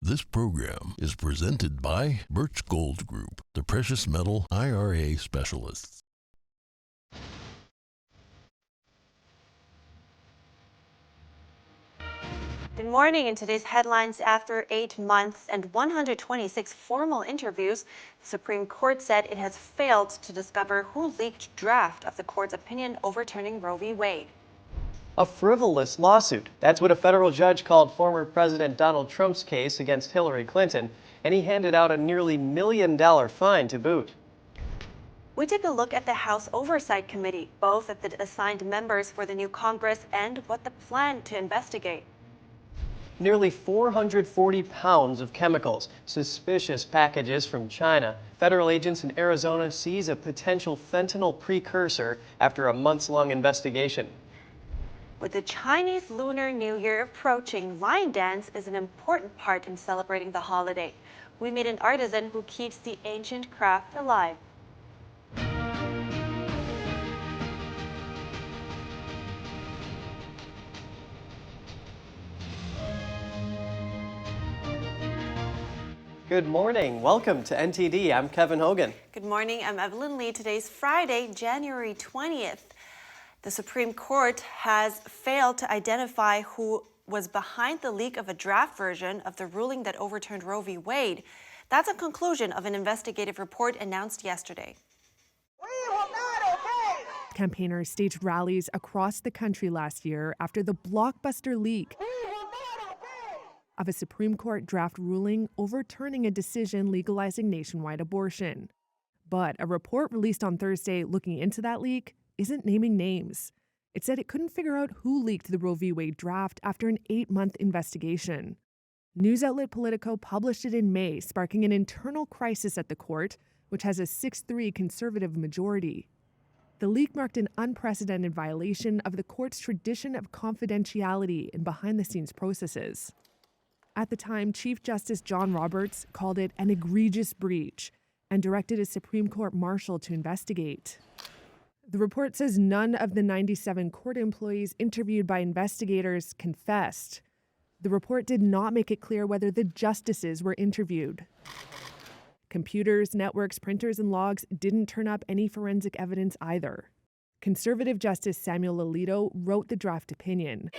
This program is presented by Birch Gold Group, the precious metal IRA specialists. Good morning. In today's headlines, after 8 months and 126 formal interviews, the Supreme Court said it has failed to discover who leaked draft of the court's opinion overturning Roe v. Wade. A frivolous lawsuit. That's what a federal judge called former President Donald Trump's case against Hillary Clinton, and he handed out a nearly $1 million fine to boot. We take a look at the House Oversight Committee, both at the assigned members for the new Congress and what the plan to investigate. Nearly 440 pounds of chemicals, suspicious packages from China. Federal agents in Arizona seize a potential fentanyl precursor after a months-long investigation. With the Chinese Lunar New Year approaching, line dance is an important part in celebrating the holiday. We meet an artisan who keeps the ancient craft alive. Good morning. Welcome to NTD. I'm Kevin Hogan. Good morning. I'm Evelyn Lee. Today's Friday, January 20th. The Supreme Court has failed to identify who was behind the leak of a draft version of the ruling that overturned Roe v. Wade. That's a conclusion of an investigative report announced yesterday. We will not obey! Campaigners staged rallies across the country last year after the blockbuster leak of a Supreme Court draft ruling overturning a decision legalizing nationwide abortion. But a report released on Thursday looking into that leak isn't naming names. It said it couldn't figure out who leaked the Roe v. Wade draft after an 8-month investigation. News outlet Politico published it in May, sparking an internal crisis at the court, which has a 6-3 conservative majority. The leak marked an unprecedented violation of the court's tradition of confidentiality in behind-the-scenes processes. At the time, Chief Justice John Roberts called it an egregious breach and directed a Supreme Court marshal to investigate. The report says none of the 97 court employees interviewed by investigators confessed. The report did not make it clear whether the justices were interviewed. Computers, networks, printers, and logs didn't turn up any forensic evidence either. Conservative Justice Samuel Alito wrote the draft opinion.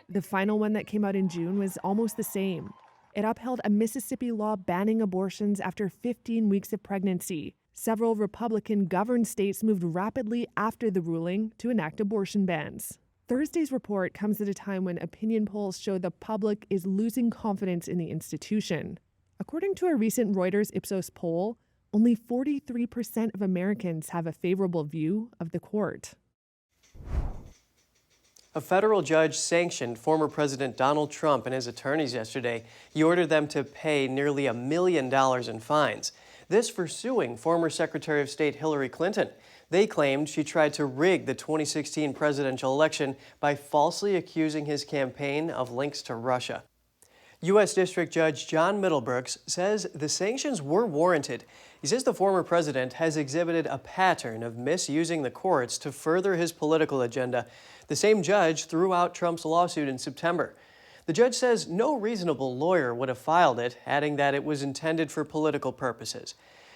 The final one that came out in June was almost the same. It upheld a Mississippi law banning abortions after 15 weeks of pregnancy. Several Republican-governed states moved rapidly after the ruling to enact abortion bans. Thursday's report comes at a time when opinion polls show the public is losing confidence in the institution. According to a recent Reuters Ipsos poll, only 43% of Americans have a favorable view of the court. A federal judge sanctioned former President Donald Trump and his attorneys yesterday. He ordered them to pay nearly $1 million in fines. This for suing former Secretary of State Hillary Clinton. They claimed she tried to rig the 2016 presidential election by falsely accusing his campaign of links to Russia. U.S. District Judge John Middlebrooks says the sanctions were warranted. He says the former president has exhibited a pattern of misusing the courts to further his political agenda. The same judge threw out Trump's lawsuit in September. The judge says no reasonable lawyer would have filed it, adding that it was intended for political purposes.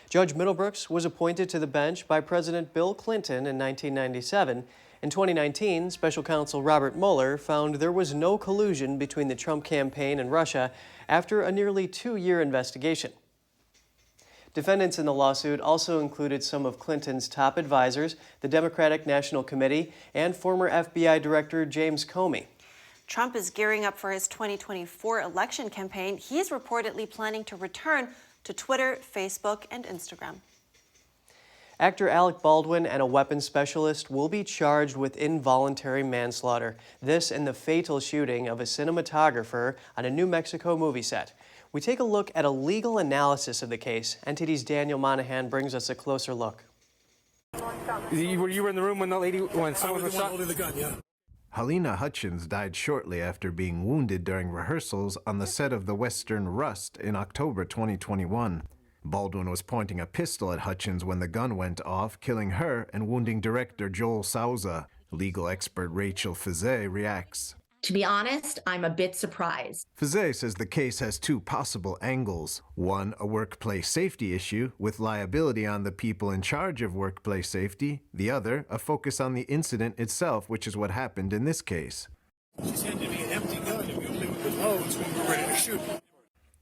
Judge Middlebrooks was appointed to the bench by President Bill Clinton in 1997. In 2019, special counsel Robert Mueller found there was no collusion between the Trump campaign and Russia after a nearly 2-year investigation. Defendants in the lawsuit also included some of Clinton's top advisors, the Democratic National Committee, and former FBI Director James Comey. Trump is gearing up for his 2024 election campaign. He is reportedly planning to return to Twitter, Facebook, and Instagram. Actor Alec Baldwin and a weapons specialist will be charged with involuntary manslaughter. This in the fatal shooting of a cinematographer on a New Mexico movie set. We take a look at a legal analysis of the case. NTD's Daniel Monahan brings us a closer look. You were in the room when someone was shot? Holding the gun, yeah. Helena Hutchins died shortly after being wounded during rehearsals on the set of the Western Rust in October 2021. Baldwin was pointing a pistol at Hutchins when the gun went off, killing her and wounding director Joel Souza. Legal expert Rachel Fizet reacts. To be honest, I'm a bit surprised. Fizet says the case has two possible angles. One, a workplace safety issue with liability on the people in charge of workplace safety. The other, a focus on the incident itself, which is what happened in this case. She's handed me an empty gun and we only with loads when we're ready to shoot.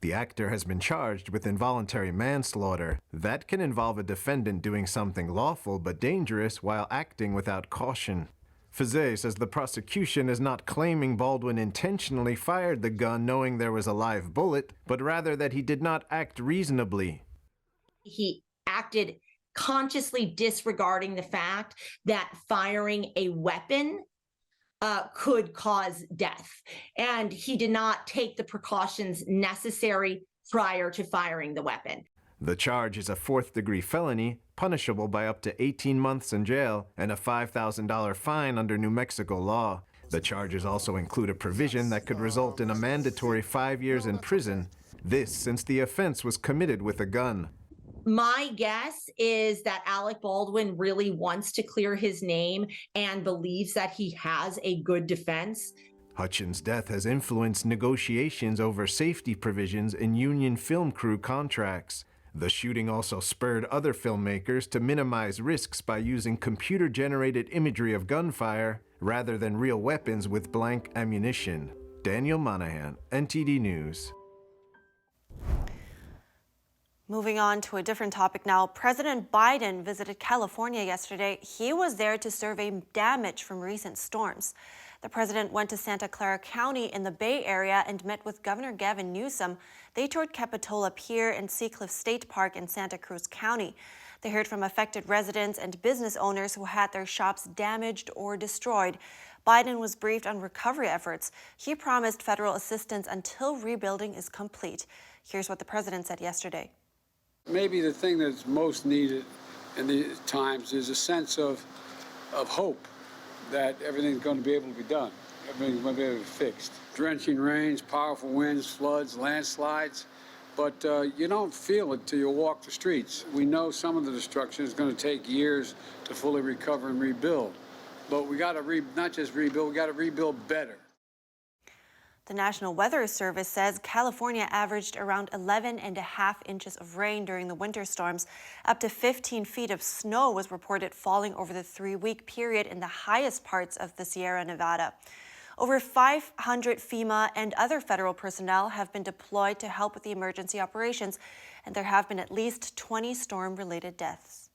The actor has been charged with involuntary manslaughter. That can involve a defendant doing something lawful but dangerous while acting without caution. Fizet says the prosecution is not claiming Baldwin intentionally fired the gun knowing there was a live bullet, but rather that he did not act reasonably. He acted consciously disregarding the fact that firing a weapon could cause death. And he did not take the precautions necessary prior to firing the weapon. The charge is a fourth-degree felony, punishable by up to 18 months in jail and a $5,000 fine under New Mexico law. The charges also include a provision that could result in a mandatory 5 years in prison. This since the offense was committed with a gun. My guess is that Alec Baldwin really wants to clear his name and believes that he has a good defense. Hutchins' death has influenced negotiations over safety provisions in union film crew contracts. The shooting also spurred other filmmakers to minimize risks by using computer-generated imagery of gunfire rather than real weapons with blank ammunition. Daniel Monahan, NTD News. Moving on to a different topic now, President Biden visited California yesterday. He was there to survey damage from recent storms. The president went to Santa Clara County in the Bay Area and met with Governor Gavin Newsom. They toured Capitola Pier and Seacliff State Park in Santa Cruz County. They heard from affected residents and business owners who had their shops damaged or destroyed. Biden was briefed on recovery efforts. He promised federal assistance until rebuilding is complete. Here's what the president said yesterday. Maybe the thing that's most needed in these times is a sense of hope that everything's going to be able to be done. Everything's going to be able to be fixed. Drenching rains, powerful winds, floods, landslides, but you don't feel it till you walk the streets. We know some of the destruction is going to take years to fully recover and rebuild, but we got to not just rebuild, we got to rebuild better. The National Weather Service says California averaged around 11.5 inches of rain during the winter storms. Up to 15 feet of snow was reported falling over the 3-week period in the highest parts of the Sierra Nevada. Over 500 FEMA and other federal personnel have been deployed to help with the emergency operations, and there have been at least 20 storm-related deaths.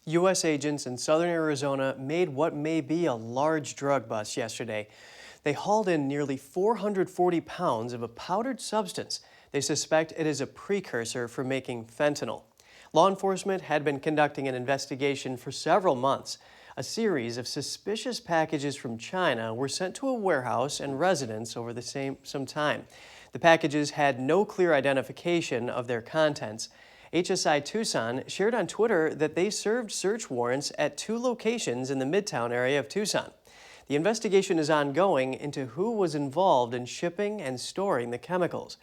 U.S. agents in southern Arizona made what may be a large drug bust yesterday. They hauled in nearly 440 pounds of a powdered substance. They suspect it is a precursor for making fentanyl. Law enforcement had been conducting an investigation for several months. A series of suspicious packages from China were sent to a warehouse and residence over some time. The packages had no clear identification of their contents. HSI Tucson shared on Twitter that they served search warrants at 2 locations in the Midtown area of Tucson. The investigation is ongoing into who was involved in shipping and storing the chemicals.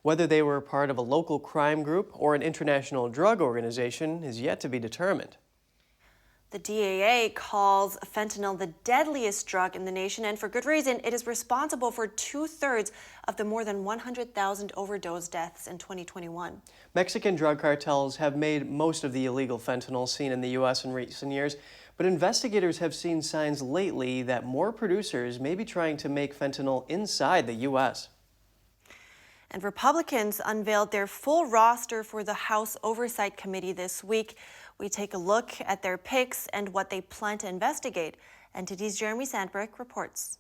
Whether they were part of a local crime group or an international drug organization is yet to be determined. The DAA calls fentanyl the deadliest drug in the nation, and for good reason. It is responsible for 2/3 of the more than 100,000 overdose deaths in 2021. Mexican drug cartels have made most of the illegal fentanyl seen in the U.S. in recent years, but investigators have seen signs lately that more producers may be trying to make fentanyl inside the U.S. And Republicans unveiled their full roster for the House Oversight Committee this week. We take a look at their picks and what they plan to investigate. NTD's Jeremy Sandberg reports.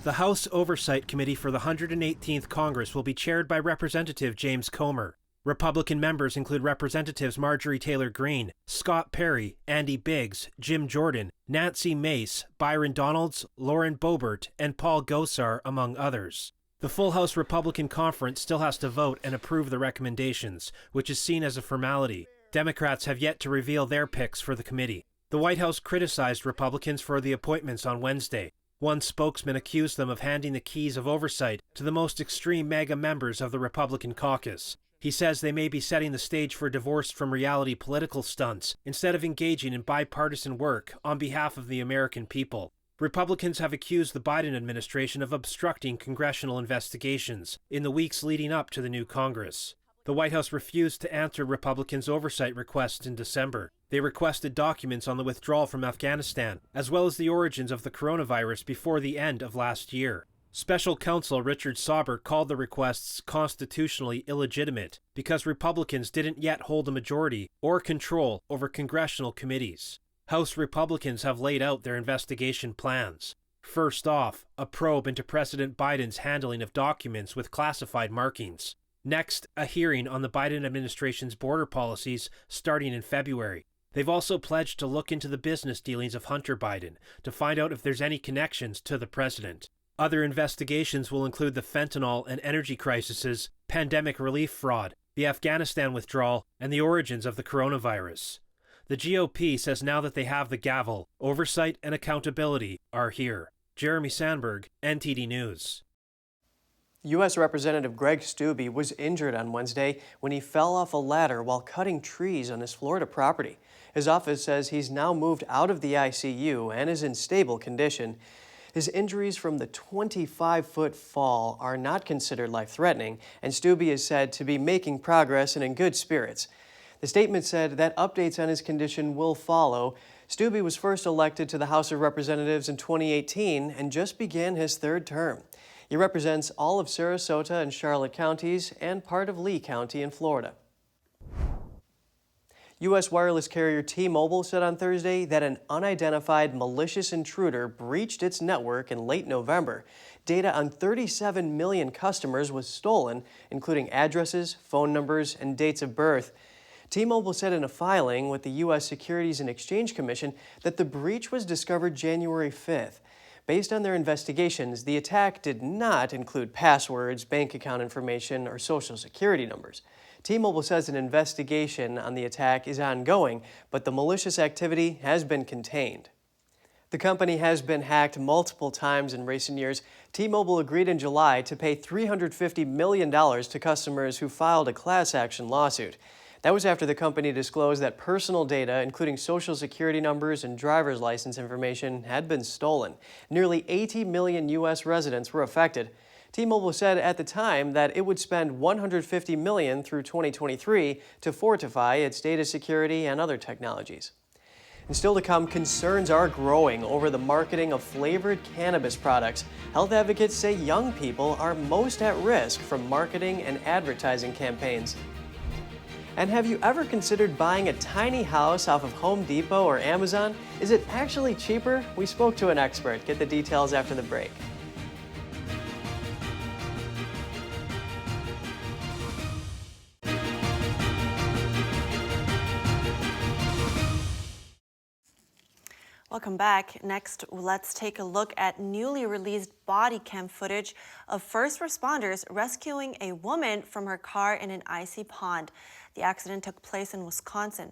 The House Oversight Committee for the 118th Congress will be chaired by Representative James Comer. Republican members include Representatives Marjorie Taylor Greene, Scott Perry, Andy Biggs, Jim Jordan, Nancy Mace, Byron Donalds, Lauren Boebert, and Paul Gosar, among others. The full House Republican Conference still has to vote and approve the recommendations, which is seen as a formality. Democrats have yet to reveal their picks for the committee. The White House criticized Republicans for the appointments on Wednesday. One spokesman accused them of handing the keys of oversight to the most extreme MAGA members of the Republican caucus. He says they may be setting the stage for divorce from reality political stunts instead of engaging in bipartisan work on behalf of the American people. Republicans have accused the Biden administration of obstructing congressional investigations in the weeks leading up to the new Congress. The White House refused to answer Republicans' oversight requests in December. They requested documents on the withdrawal from Afghanistan, as well as the origins of the coronavirus before the end of last year. Special counsel Richard Sauber called the requests constitutionally illegitimate because Republicans didn't yet hold a majority or control over congressional committees. House Republicans have laid out their investigation plans. First off, a probe into President Biden's handling of documents with classified markings. Next, a hearing on the Biden administration's border policies starting in February. They've also pledged to look into the business dealings of Hunter Biden to find out if there's any connections to the president. Other investigations will include the fentanyl and energy crises, pandemic relief fraud, the Afghanistan withdrawal, and the origins of the coronavirus. The GOP says now that they have the gavel, oversight and accountability are here. Jeremy Sandberg, NTD News. U.S. Representative Greg Steube was injured on Wednesday when he fell off a ladder while cutting trees on his Florida property. His office says he's now moved out of the ICU and is in stable condition. His injuries from the 25-foot fall are not considered life-threatening, and Steube is said to be making progress and in good spirits. The statement said that updates on his condition will follow. Steube was first elected to the House of Representatives in 2018 and just began his third term. He represents all of Sarasota and Charlotte counties and part of Lee County in Florida. U.S. wireless carrier T-Mobile said on Thursday that an unidentified malicious intruder breached its network in late November. Data on 37 million customers was stolen, including addresses, phone numbers, and dates of birth. T-Mobile said in a filing with the U.S. Securities and Exchange Commission that the breach was discovered January 5th. Based on their investigations, the attack did not include passwords, bank account information, or social security numbers. T-Mobile says an investigation on the attack is ongoing, but the malicious activity has been contained. The company has been hacked multiple times in recent years. T-Mobile agreed in July to pay $350 million to customers who filed a class action lawsuit. That was after the company disclosed that personal data, including social security numbers and driver's license information, had been stolen. Nearly 80 million U.S. residents were affected. T-Mobile said at the time that it would spend $150 million through 2023 to fortify its data security and other technologies. And still to come, concerns are growing over the marketing of flavored cannabis products. Health advocates say young people are most at risk from marketing and advertising campaigns. And have you ever considered buying a tiny house off of Home Depot or Amazon? Is it actually cheaper? We spoke to an expert. Get the details after the break. Welcome back. Next, let's take a look at newly released body cam footage of first responders rescuing a woman from her car in an icy pond. The accident took place in Wisconsin.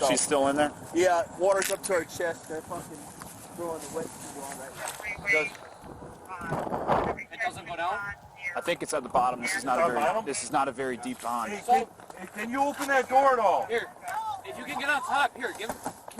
She's still in there? Yeah, water's up to her chest. They're fucking throwing the wet on It doesn't go down? I think it's at the bottom. This is not a very deep pond. Hey, can you open that door at all? Here, if you can get on top, here,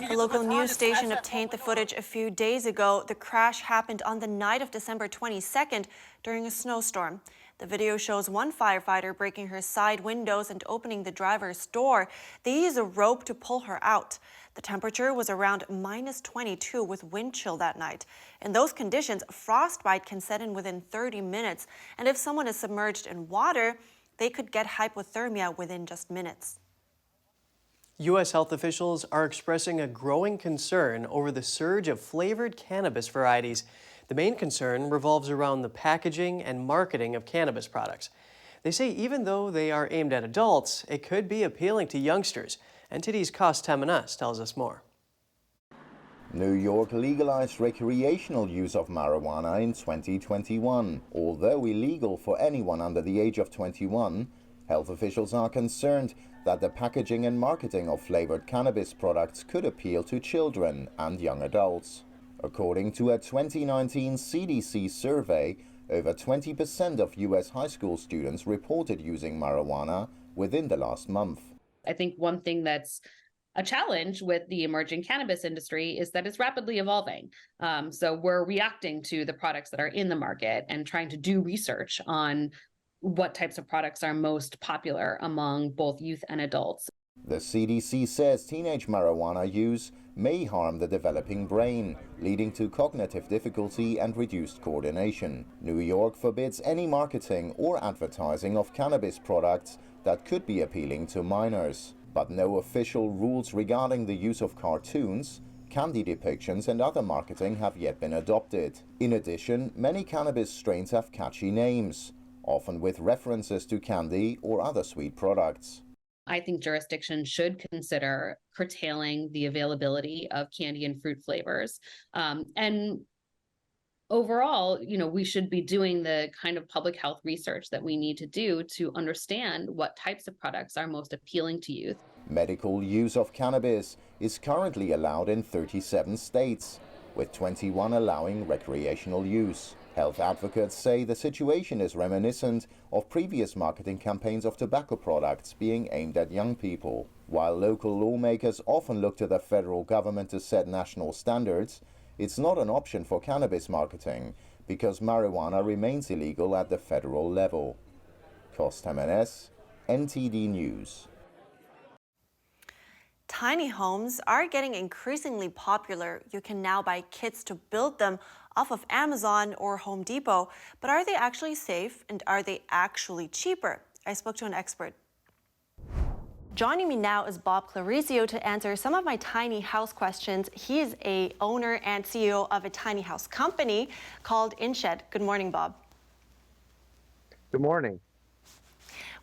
A local news station obtained the footage a few days ago. The crash happened on the night of December 22nd during a snowstorm. The video shows one firefighter breaking her side windows and opening the driver's door. They used a rope to pull her out. The temperature was around -22 with wind chill that night. In those conditions, frostbite can set in within 30 minutes. And if someone is submerged in water, they could get hypothermia within just minutes. U.S. health officials are expressing a growing concern over the surge of flavored cannabis varieties. The main concern revolves around the packaging and marketing of cannabis products. They say even though they are aimed at adults, it could be appealing to youngsters. NTD's Kos Temenas tells us more. New York legalized recreational use of marijuana in 2021. Although illegal for anyone under the age of 21, health officials are concerned that the packaging and marketing of flavored cannabis products could appeal to children and young adults. According to a 2019 CDC survey, over 20% of U.S. high school students reported using marijuana within the last month. I think one thing that's a challenge with the emerging cannabis industry is that it's rapidly evolving. So we're reacting to the products that are in the market and trying to do research on what types of products are most popular among both youth and adults. The CDC says teenage marijuana use may harm the developing brain, leading to cognitive difficulty and reduced coordination. New York forbids any marketing or advertising of cannabis products that could be appealing to minors. But no official rules regarding the use of cartoons, candy depictions and other marketing have yet been adopted. In addition, many cannabis strains have catchy names, often with references to candy or other sweet products. I think jurisdictions should consider curtailing the availability of candy and fruit flavors. And overall, we should be doing the kind of public health research that we need to do to understand what types of products are most appealing to youth. Medical use of cannabis is currently allowed in 37 states, with 21 allowing recreational use. Health advocates say the situation is reminiscent of previous marketing campaigns of tobacco products being aimed at young people. While local lawmakers often look to the federal government to set national standards, it's not an option for cannabis marketing because marijuana remains illegal at the federal level. Costa Jimenez, NTD News. Tiny homes are getting increasingly popular. You can now buy kits to build them off of Amazon or Home Depot. But are they actually safe and are they actually cheaper? I spoke to an expert. Joining me now is Bob Clarizio to answer some of my tiny house questions. He is a owner and CEO of a tiny house company called InShed. Good morning, Bob. Good morning.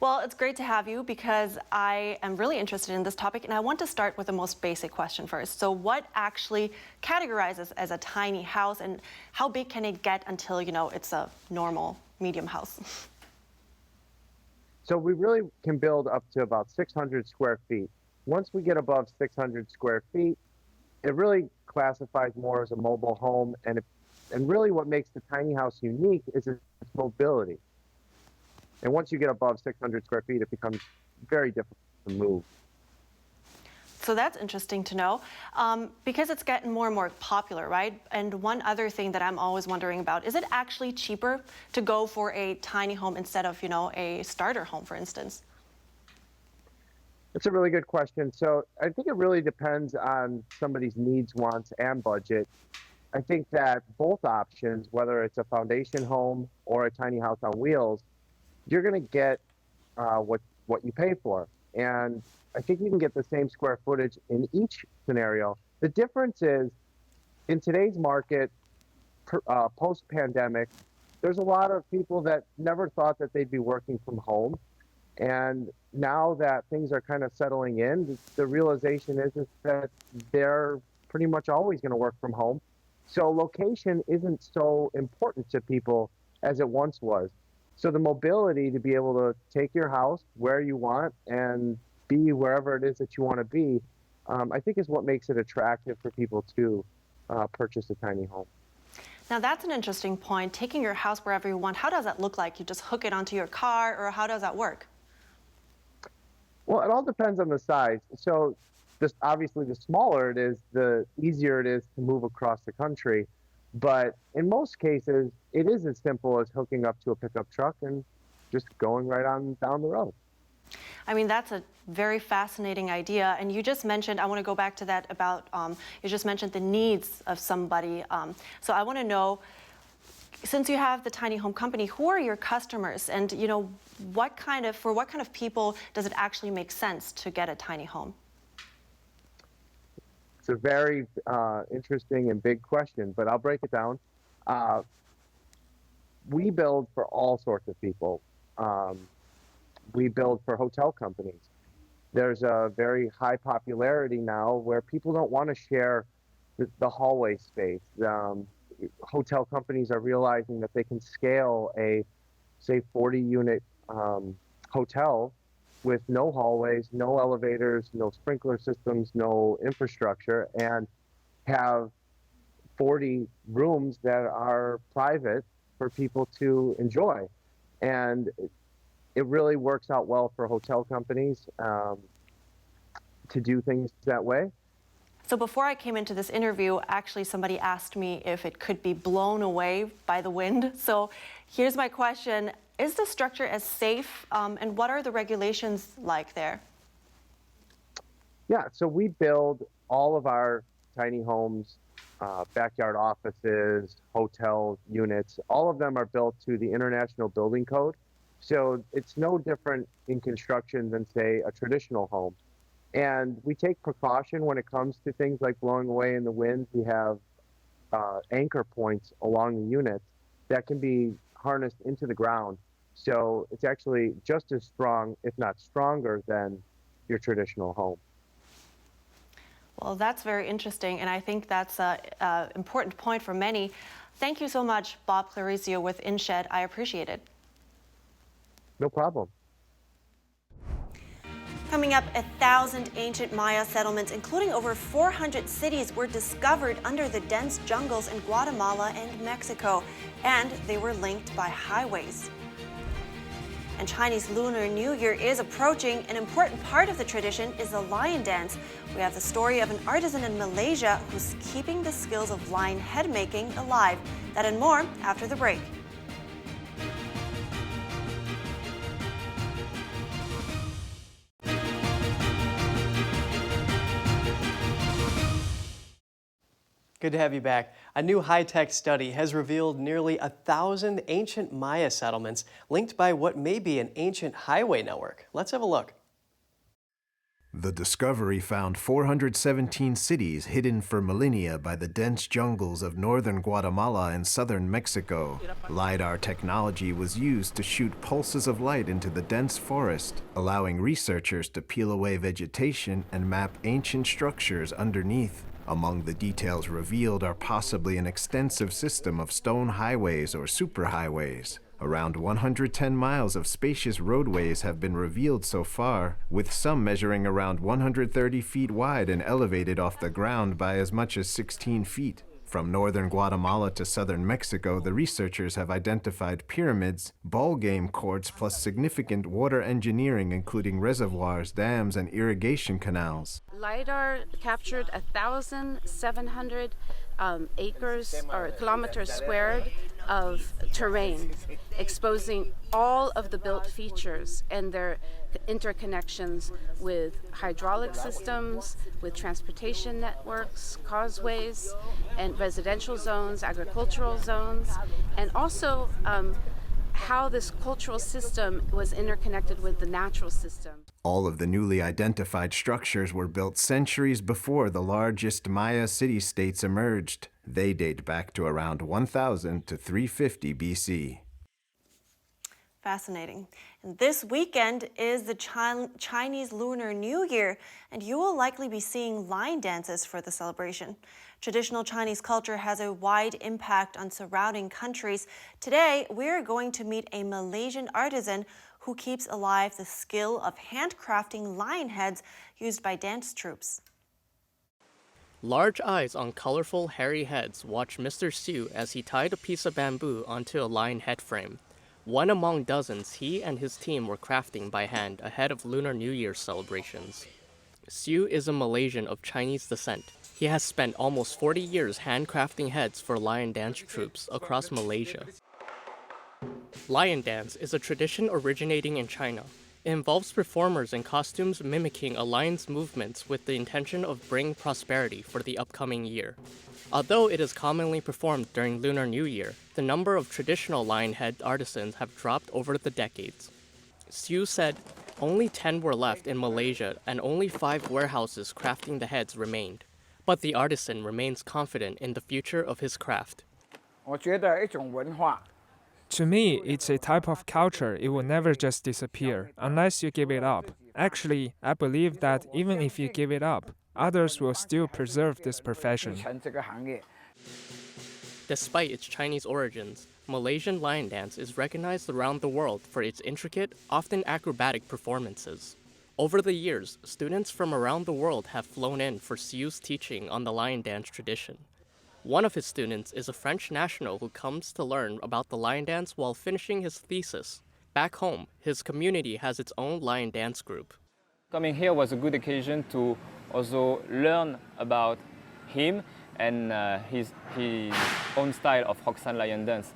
Well, it's great to have you because I am really interested in this topic, and I want to start with the most basic question first. So what actually categorizes as a tiny house, and how big can it get until, it's a normal medium house? So we really can build up to about 600 square feet. Once we get above 600 square feet, it really classifies more as a mobile home, and really what makes the tiny house unique is its mobility. And once you get above 600 square feet, it becomes very difficult to move. So that's interesting to know because it's getting more and more popular, right? And one other thing that I'm always wondering about, is it actually cheaper to go for a tiny home instead of, a starter home, for instance? It's a really good question. So I think it really depends on somebody's needs, wants, and budget. I think that both options, whether it's a foundation home or a tiny house on wheels, you're going to get what you pay for. And I think you can get the same square footage in each scenario. The difference is, in today's market, post-pandemic, there's a lot of people that never thought that they'd be working from home. And now that things are kind of settling in, the realization is that they're pretty much always going to work from home. So location isn't so important to people as it once was. So the mobility to be able to take your house where you want and be wherever it is that you want to be, I think is what makes it attractive for people to purchase a tiny home. Now that's an interesting point, taking your house wherever you want. How does that look like? You just hook it onto your car, or how does that work? Well, it all depends on the size. So obviously the smaller it is, the easier it is to move across the country. But in most cases, it is as simple as hooking up to a pickup truck and just going right on down the road. I mean, that's a very fascinating idea. And you just mentioned, I want to go back to that about, you just mentioned the needs of somebody. So I want to know, since you have the tiny home company, who are your customers? And, for what kind of people does it actually make sense to get a tiny home? It's a very interesting and big question, but I'll break it down. We build for all sorts of people. We build for hotel companies. There's a very high popularity now where people don't want to share the hallway space. Hotel companies are realizing that they can scale a, say, 40-unit hotel with no hallways, no elevators, no sprinkler systems, no infrastructure, and have 40 rooms that are private for people to enjoy. And it really works out well for hotel companies. to do things that way. So before I came into this interview, actually somebody asked me if it could be blown away by the wind. So here's my question. Is the structure as safe, and what are the regulations like there? Yeah, so we build all of our tiny homes, backyard offices, hotel units, all of them are built to the International Building Code. So it's no different in construction than, say, a traditional home. And we take precaution when it comes to things like blowing away in the wind. We have anchor points along the units that can be harnessed into the ground. So it's actually just as strong, if not stronger, than your traditional home. Well, that's very interesting, and I think that's an important point for many. Thank you so much, Bob Claricio with InShed. I appreciate it. No problem. Coming up, 1,000 ancient Maya settlements, including over 400 cities, were discovered under the dense jungles in Guatemala and Mexico, and they were linked by highways. And Chinese Lunar New Year is approaching. An important part of the tradition is the lion dance. We have the story of an artisan in Malaysia who's keeping the skills of lion head making alive. That and more after the break. Good to have you back. A new high-tech study has revealed nearly 1,000 ancient Maya settlements linked by what may be an ancient highway network. Let's have a look. The discovery found 417 cities hidden for millennia by the dense jungles of northern Guatemala and southern Mexico. LiDAR technology was used to shoot pulses of light into the dense forest, allowing researchers to peel away vegetation and map ancient structures underneath. Among the details revealed are possibly an extensive system of stone highways or superhighways. Around 110 miles of spacious roadways have been revealed so far, with some measuring around 130 feet wide and elevated off the ground by as much as 16 feet. From northern Guatemala to southern Mexico, the researchers have identified pyramids, ball game courts, plus significant water engineering, including reservoirs, dams, and irrigation canals. LiDAR captured 1,700 acres or kilometers squared of terrain, exposing all of the built features and their interconnections with hydraulic systems, with transportation networks, causeways, and residential zones, agricultural zones, and also how this cultural system was interconnected with the natural system. All of the newly identified structures were built centuries before the largest Maya city-states emerged. They date back to around 1000 to 350 BC. Fascinating. And this weekend is the Chinese Lunar New Year, and you will likely be seeing line dances for the celebration. Traditional Chinese culture has a wide impact on surrounding countries. Today, we're going to meet a Malaysian artisan who keeps alive the skill of handcrafting lion heads used by dance troupes. Large eyes on colorful, hairy heads watch Mr. Steube as he tied a piece of bamboo onto a lion head frame. One among dozens he and his team were crafting by hand ahead of Lunar New Year celebrations. Steube is a Malaysian of Chinese descent. He has spent almost 40 years handcrafting heads for lion dance troupes across Malaysia. Lion dance is a tradition originating in China. It involves performers in costumes mimicking a lion's movements with the intention of bringing prosperity for the upcoming year. Although it is commonly performed during Lunar New Year, the number of traditional lion head artisans have dropped over the decades. Steube said, only 10 were left in Malaysia and only 5 warehouses crafting the heads remained. But the artisan remains confident in the future of his craft. To me, it's a type of culture. It will never just disappear unless you give it up. Actually, I believe that even if you give it up, others will still preserve this profession. Despite its Chinese origins, Malaysian lion dance is recognized around the world for its intricate, often acrobatic performances. Over the years, students from around the world have flown in for Steube's teaching on the lion dance tradition. One of his students is a French national who comes to learn about the lion dance while finishing his thesis. Back home, his community has its own lion dance group. Coming here was a good occasion to also learn about him and his own style of Hokksan lion dance.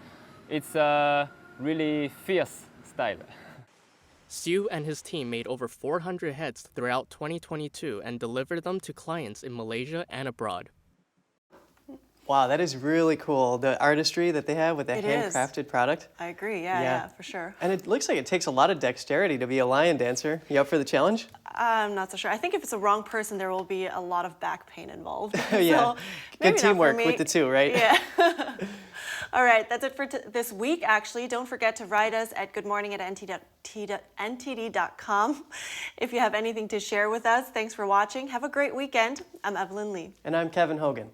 It's a really fierce style. Steube and his team made over 400 heads throughout 2022 and delivered them to clients in Malaysia and abroad. Wow, that is really cool. The artistry that they have with the handcrafted product. I agree, yeah, for sure. And it looks like it takes a lot of dexterity to be a lion dancer. You up for the challenge? I'm not so sure. I think if it's the wrong person, there will be a lot of back pain involved. Yeah, So good teamwork with the two, right? Yeah. All right, that's it for this week, actually. Don't forget to write us at goodmorning@ntd.com. If you have anything to share with us, thanks for watching. Have a great weekend. I'm Evelyn Lee. And I'm Kevin Hogan.